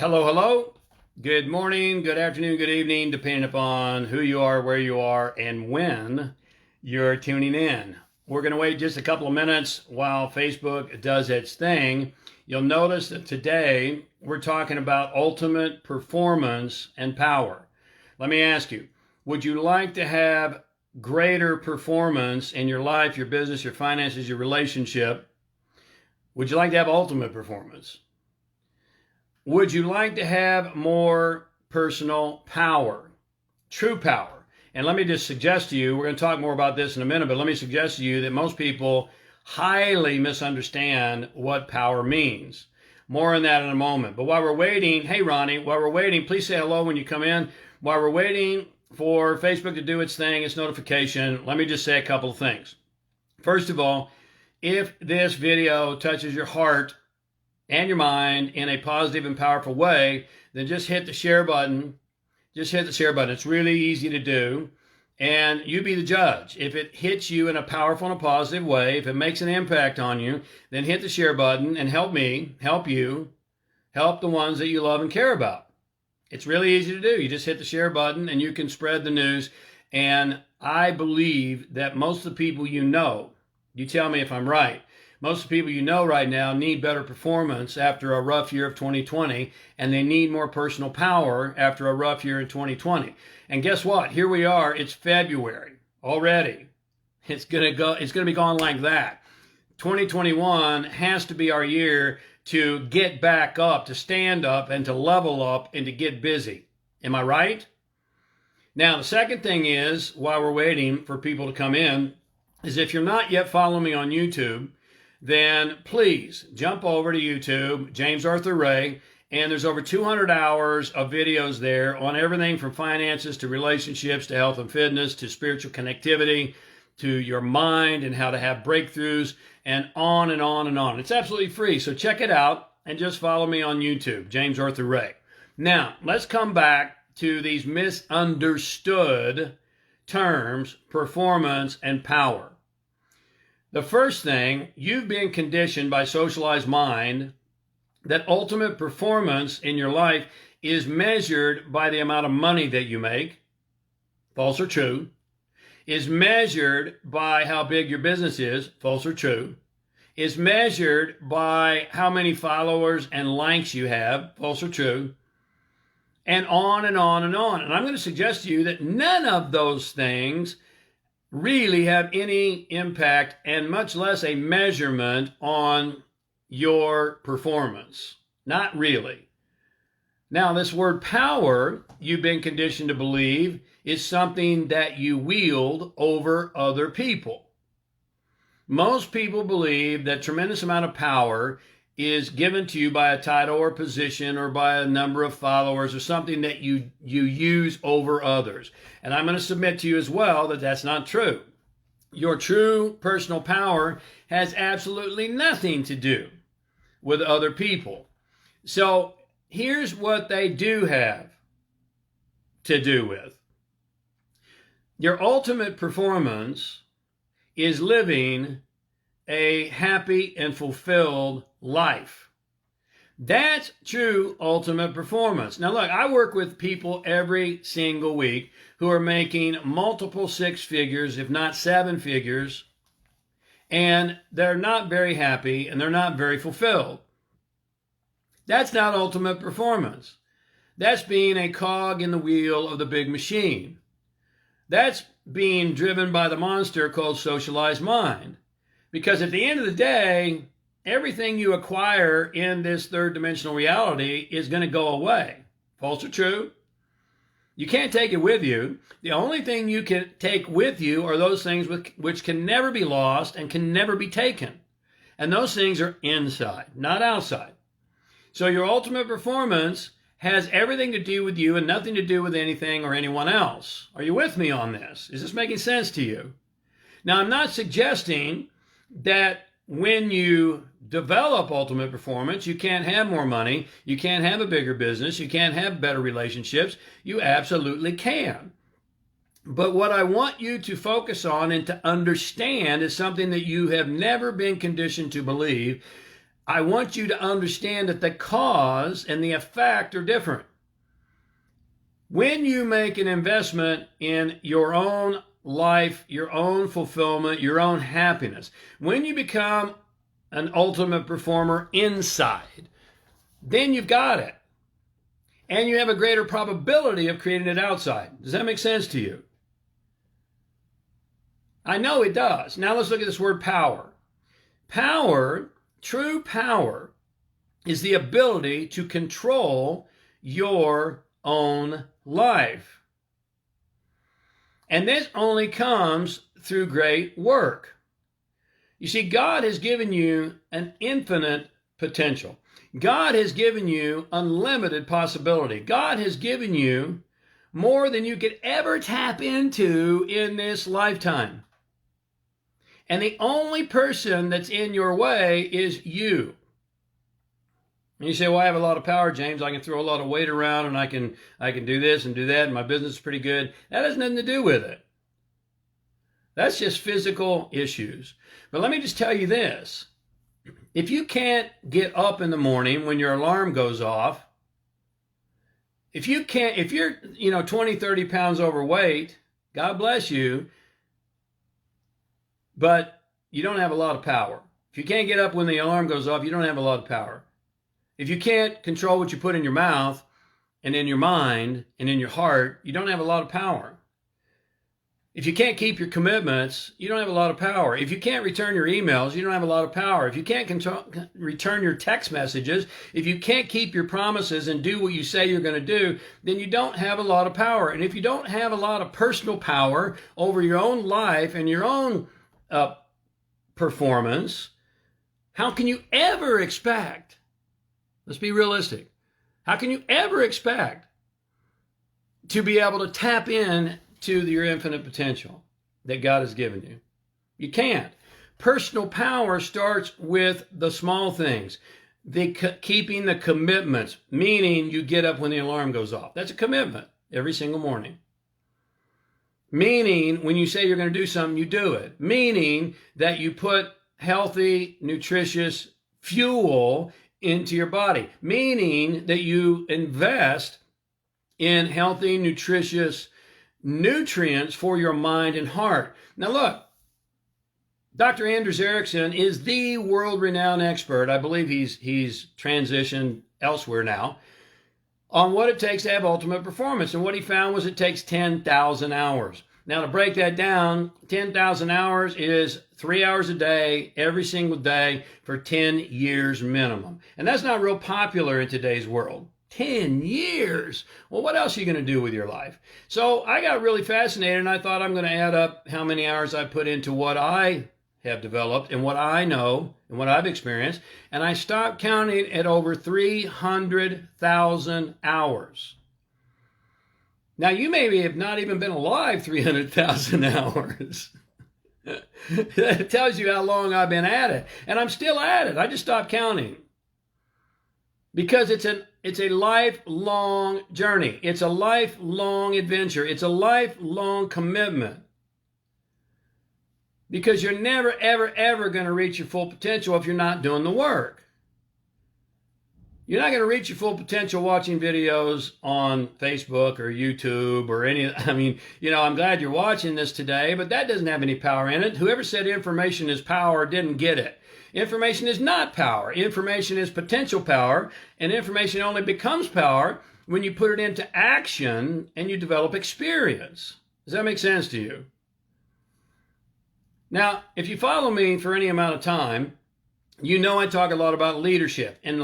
Hello, hello. Good morning, good afternoon, good evening, depending upon who you are, where you are, and when you're tuning in. We're going to wait just a couple of minutes while Facebook does its thing. You'll notice that today we're talking about ultimate performance and power. Let me ask you, would you like to have greater performance in your life, your business, your finances, your relationship? Would you like to have ultimate performance? Would you like to have more personal power, true power? And let me just suggest to you, we're going to talk more about this in a minute, but let me suggest to you that most people highly misunderstand what power means. More on that in a moment. But while we're waiting, hey Ronnie, while we're waiting, please say hello when you come in. While we're waiting for Facebook to do its thing, its notification, let me just say a couple of things. First of all, if this video touches your heart and your mind in a positive and powerful way, then just hit the share button. Just hit the share button. It's really easy to do. And you be the judge. If it hits you in a powerful and a positive way, if it makes an impact on you, then hit the share button and help me, help you, help the ones that you love and care about. It's really easy to do. You just hit the share button and you can spread the news. And I believe that most of the people you know, you tell me if I'm right, most of the people you know right now need better performance after a rough year of 2020, and they need more personal power after a rough year in 2020. And guess what? Here we are. It's February already. It's gonna be gone like that. 2021 has to be our year to get back up, to stand up, and to level up, and to get busy. Am I right? Now, the second thing is, while we're waiting for people to come in, is if you're not yet following me on YouTube, then please jump over to YouTube, James Arthur Ray, and there's over 200 hours of videos there on everything from finances to relationships to health and fitness to spiritual connectivity to your mind and how to have breakthroughs and on and on and on. It's absolutely free, so check it out and just follow me on YouTube, James Arthur Ray. Now, let's come back to these misunderstood terms, performance and power. The first thing, you've been conditioned by socialized mind that ultimate performance in your life is measured by the amount of money that you make, false or true, is measured by how big your business is, false or true, is measured by how many followers and likes you have, false or true, and on and on and on. And I'm going to suggest to you that none of those things really have any impact and much less a measurement on your performance. Not really. Now, this word power, you've been conditioned to believe, is something that you wield over other people. Most people believe that tremendous amount of power is given to you by a title or position or by a number of followers or something that you use over others. And I'm going to submit to you as well that that's not true. Your true personal power has absolutely nothing to do with other people. So here's what they do have to do with. Your ultimate performance is living a happy and fulfilled life. That's true ultimate performance. Now look, I work with people every single week who are making multiple six figures, if not seven figures, and they're not very happy and they're not very fulfilled. That's not ultimate performance. That's being a cog in the wheel of the big machine. That's being driven by the monster called socialized mind. Because at the end of the day, everything you acquire in this third dimensional reality is going to go away. False or true? You can't take it with you. The only thing you can take with you are those things which can never be lost and can never be taken. And those things are inside, not outside. So your ultimate performance has everything to do with you and nothing to do with anything or anyone else. Are you with me on this? Is this making sense to you? Now, I'm not suggesting that when you develop ultimate performance, you can't have more money, you can't have a bigger business, you can't have better relationships. You absolutely can. But what I want you to focus on and to understand is something that you have never been conditioned to believe, I want you to understand that the cause and the effect are different. When you make an investment in your own life, your own fulfillment, your own happiness, when you become an ultimate performer inside, then you've got it. And you have a greater probability of creating it outside. Does that make sense to you? I know it does. Now let's look at this word power. Power, true power, is the ability to control your own life. And this only comes through great work. You see, God has given you an infinite potential. God has given you unlimited possibility. God has given you more than you could ever tap into in this lifetime. And the only person that's in your way is you. And you say, well, I have a lot of power, James. I can throw a lot of weight around and I can do this and do that, and my business is pretty good. That has nothing to do with it. That's just physical issues. But let me just tell you this. If you can't get up in the morning when your alarm goes off, if you're 20, 30 pounds overweight, God bless you, but you don't have a lot of power. If you can't get up when the alarm goes off, you don't have a lot of power. If you can't control what you put in your mouth and in your mind and in your heart, you don't have a lot of power. If you can't keep your commitments, you don't have a lot of power. If you can't return your emails, you don't have a lot of power. If you can't return your text messages, if you can't keep your promises and do what you say you're going to do, then you don't have a lot of power. And if you don't have a lot of personal power over your own life and your own performance, how can you ever expect, let's be realistic, how can you ever expect to be able to tap in to your infinite potential that God has given you? You can't. Personal power starts with the small things, keeping the commitments, meaning you get up when the alarm goes off. That's a commitment every single morning. Meaning when you say you're going to do something, you do it. Meaning that you put healthy, nutritious fuel into your body. Meaning that you invest in healthy, nutritious nutrients for your mind and heart. Now look, Dr. Anders Ericsson is the world-renowned expert. I believe he's transitioned elsewhere now on what it takes to have ultimate performance. And what he found was it takes 10,000 hours. Now to break that down, 10,000 hours is 3 hours a day, every single day for 10 years minimum. And that's not real popular in today's world. 10 years. Well, what else are you going to do with your life? So I got really fascinated and I thought I'm going to add up how many hours I put into what I have developed and what I know and what I've experienced. And I stopped counting at over 300,000 hours. Now, you maybe have not even been alive 300,000 hours. That tells you how long I've been at it. And I'm still at it. I just stopped counting. Because it's a lifelong journey. It's a lifelong adventure. It's a lifelong commitment. Because you're never, ever, ever going to reach your full potential if you're not doing the work. You're not going to reach your full potential watching videos on Facebook or YouTube or I'm glad you're watching this today, but that doesn't have any power in it. Whoever said information is power didn't get it. Information is not power. Information is potential power, and information only becomes power when you put it into action and you develop experience. Does that make sense to you? Now, if you follow me for any amount of time, you know I talk a lot about leadership, and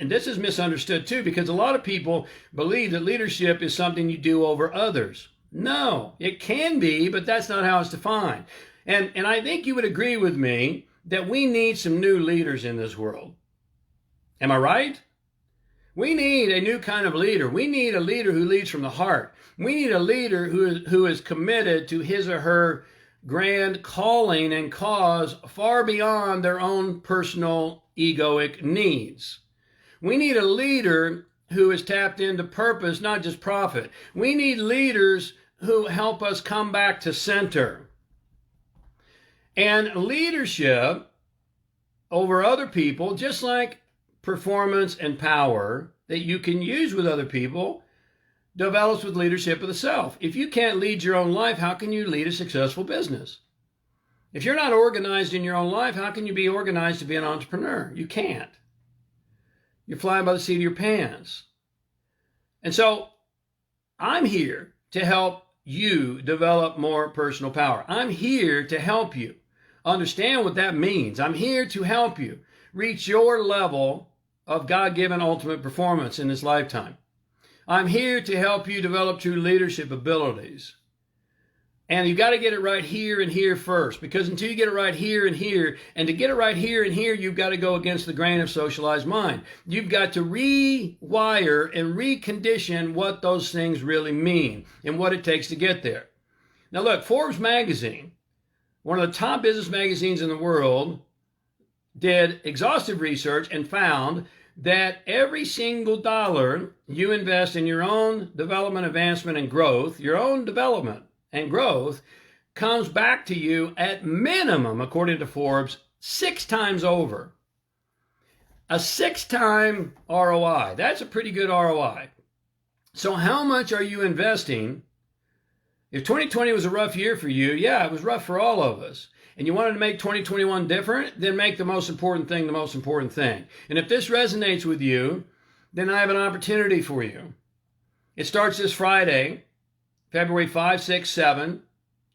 this is misunderstood too, because a lot of people believe that leadership is something you do over others. No, it can be, but that's not how it's defined. And I think you would agree with me that we need some new leaders in this world. Am I right? We need a new kind of leader. We need a leader who leads from the heart. We need a leader who is committed to his or her grand calling and cause far beyond their own personal egoic needs. We need a leader who is tapped into purpose, not just profit. We need leaders who help us come back to center. And leadership over other people, just like performance and power that you can use with other people develops with leadership of the self. If you can't lead your own life, how can you lead a successful business? If you're not organized in your own life, how can you be organized to be an entrepreneur? You can't. You're flying by the seat of your pants. And so I'm here to help you develop more personal power. I'm here to help you understand what that means. I'm here to help you reach your level of God-given ultimate performance in this lifetime. I'm here to help you develop true leadership abilities. And you got to get it right here and here first, because until you get it right here and here, and to get it right here and here, you've got to go against the grain of socialized mind. You've got to rewire and recondition what those things really mean and what it takes to get there. Now look, Forbes magazine, one of the top business magazines in the world, did exhaustive research and found that every single dollar you invest in your own development, advancement, and growth, your own development and growth, comes back to you at minimum, according to Forbes, 6 times over. A 6-time ROI. That's a pretty good ROI. So how much are you investing? If 2020 was a rough year for you, yeah, it was rough for all of us, and you wanted to make 2021 different, then make the most important thing the most important thing. And if this resonates with you, then I have an opportunity for you. It starts this Friday, February 5, 6, 7,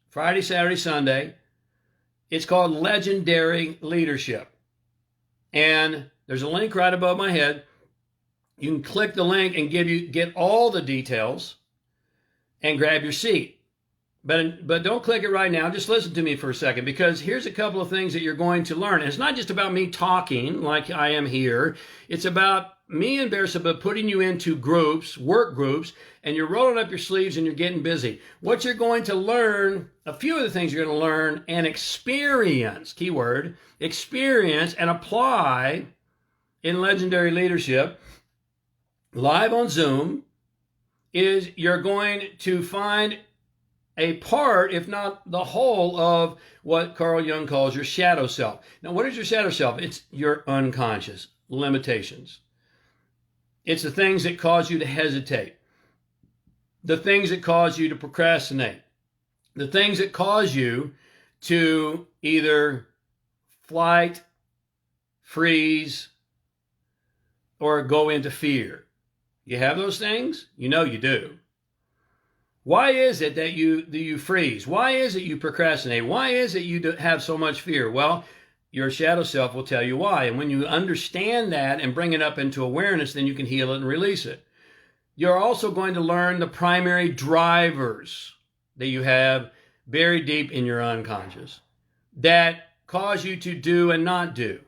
Friday, Saturday, Sunday. It's called Legendary Leadership. And there's a link right above my head. You can click the link and get all the details and grab your seat. But don't click it right now. Just listen to me for a second, because here's a couple of things that you're going to learn. And it's not just about me talking like I am here. It's about me and Bersabeh putting you into groups, work groups, and you're rolling up your sleeves and you're getting busy. What you're going to learn, a few of the things you're going to learn and experience, keyword, experience and apply in Legendary Leadership live on Zoom, is you're going to find a part, if not the whole, of what Carl Jung calls your shadow self. Now, what is your shadow self? It's your unconscious limitations. It's the things that cause you to hesitate, the things that cause you to procrastinate, the things that cause you to either flight, freeze, or go into fear. You have those things? You know you do. Why is it that you freeze? Why is it you procrastinate? Why is it you have so much fear? Well, your shadow self will tell you why. And when you understand that and bring it up into awareness, then you can heal it and release it. You're also going to learn the primary drivers that you have buried deep in your unconscious that cause you to do and not do.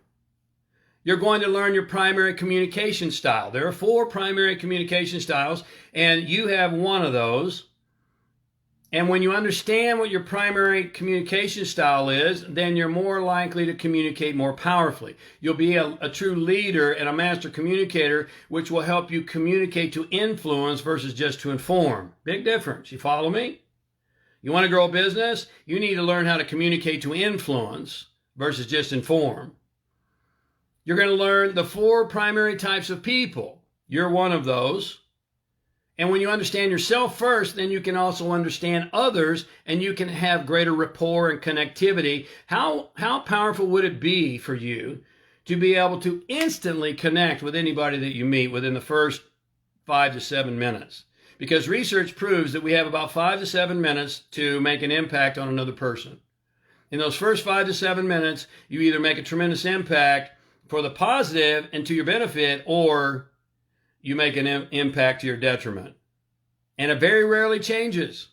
You're going to learn your primary communication style. There are 4 primary communication styles, and you have one of those. And when you understand what your primary communication style is, then you're more likely to communicate more powerfully. You'll be a true leader and a master communicator, which will help you communicate to influence versus just to inform. Big difference. You follow me? You want to grow a business? You need to learn how to communicate to influence versus just inform. You're going to learn the 4 primary types of people. You're one of those. And when you understand yourself first, then you can also understand others, and you can have greater rapport and connectivity. How powerful would it be for you to be able to instantly connect with anybody that you meet within the first 5 to 7 minutes? Because research proves that we have about 5 to 7 minutes to make an impact on another person. In those first 5 to 7 minutes, you either make a tremendous impact for the positive and to your benefit, or you make an impact to your detriment. And it very rarely changes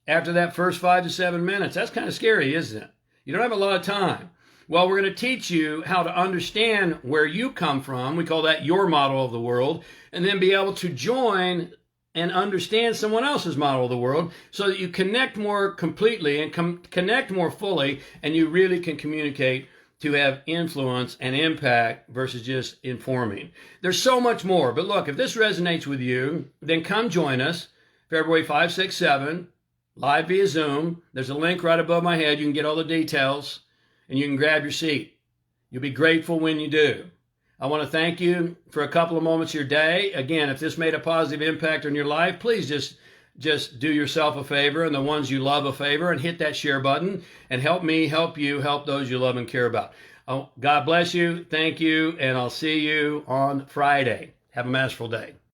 after that first 5 to 7 minutes. That's kind of scary, isn't it? You don't have a lot of time. Well, we're going to teach you how to understand where you come from. We call that your model of the world. And then be able to join and understand someone else's model of the world so that you connect more completely and connect more fully, and you really can communicate to have influence and impact versus just informing. There's so much more. But look, if this resonates with you, then come join us February 5, 6, 7, live via Zoom. There's a link right above my head. You can get all the details and you can grab your seat. You'll be grateful when you do. I want to thank you for a couple of moments of your day. Again, if this made a positive impact on your life, please just do yourself a favor and the ones you love a favor and hit that share button and help me help you help those you love and care about. God bless you. Thank you. And I'll see you on Friday. Have a masterful day.